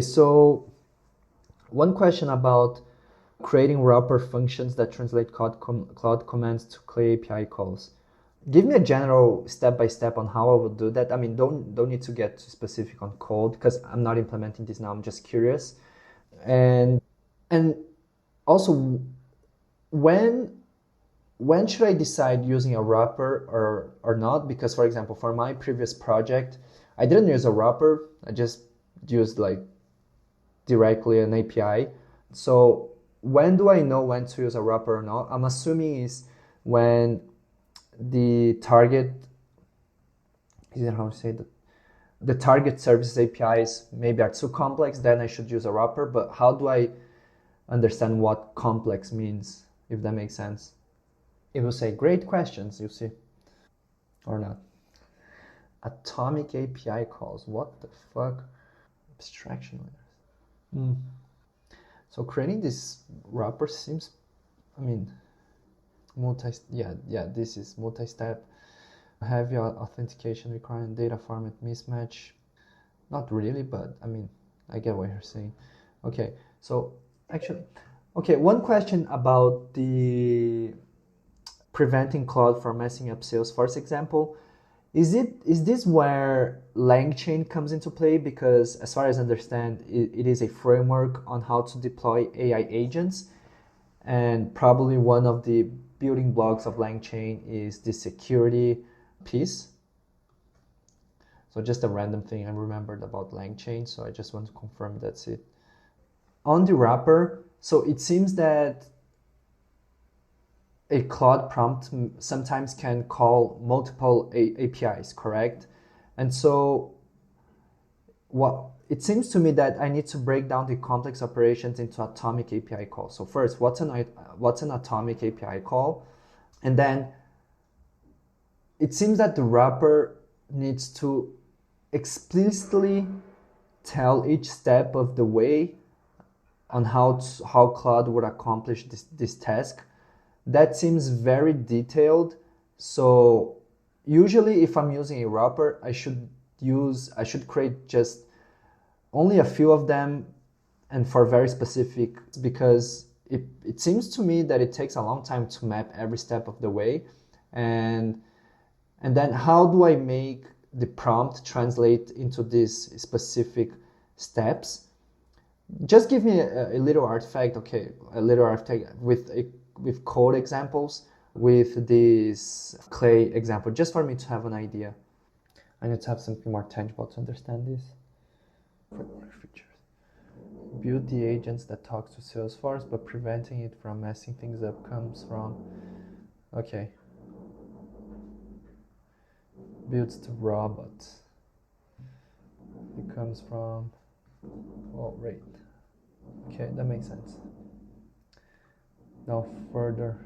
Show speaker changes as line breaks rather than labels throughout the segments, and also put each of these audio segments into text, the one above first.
So one question about creating wrapper functions that translate Cloud commands to Clay API calls. Give me a general step-by-step on how I would do that. I mean, don't need to get too specific on code because I'm not implementing this now. I'm just curious. And and also, when when should I decide using a wrapper or not? Because for example, for my previous project, I didn't use a wrapper. I just used like directly an API. So when do I know when to use a wrapper or not? I'm assuming is when the target, is it how to say that? The target services APIs maybe are too complex, then I should use a wrapper. But how do I understand what complex means, if that makes sense? It will say great questions, you see, or not. Atomic API calls, what the fuck? Abstraction layers. So creating this wrapper seems, I mean, this is multi-step. Heavy authentication requiring data format mismatch. Not really, but I mean, I get what you're saying. Okay, so actually, okay, one question about the preventing Claude from messing up Salesforce example. Is this where LangChain comes into play? Because as far as I understand, it is a framework on how to deploy AI agents, and probably one of the building blocks of LangChain is the security piece. So just a random thing I remembered about LangChain, so I just want to confirm that's it. On the wrapper, so it seems that a Claude prompt sometimes can call multiple APIs, correct? And so what it seems to me that I need to break down the complex operations into atomic API calls. So first, what's an atomic API call? And then it seems that the wrapper needs to explicitly tell each step of the way on how Claude would accomplish this task. That seems very detailed. So usually if I'm using a wrapper, I should create just only a few of them and for very specific, because it seems to me that it takes a long time to map every step of the way. And then how do I make the prompt translate into these specific steps? Just give me a little artifact, okay, a little artifact with code examples, with this Clay example, just for me to have an idea. I need to have something more tangible to understand this. Framework features. Build the agents that talk to Salesforce, but preventing it from messing things up comes from, okay. Builds the robot. It comes from, oh, right. Okay, that makes sense. Now further.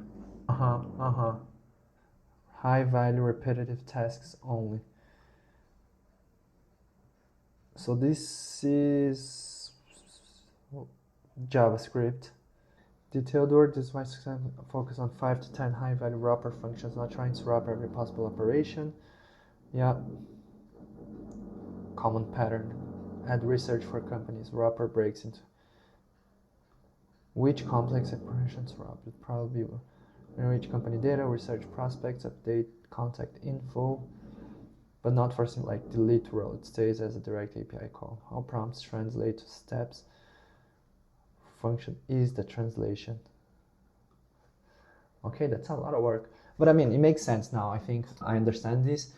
High value repetitive tasks only. So this is JavaScript. Detailed work, this might focus on 5 to 10 high value wrapper functions, not trying to wrap every possible operation. Yeah. Common pattern. Add research for companies. Wrapper breaks into which complex operations wrap? It probably will enrich company data, research prospects, update contact info, but not for something like delete row. It stays as a direct API call. How prompts translate to steps? Function is the translation. Okay, that's a lot of work, but I mean, it makes sense now. I think I understand this.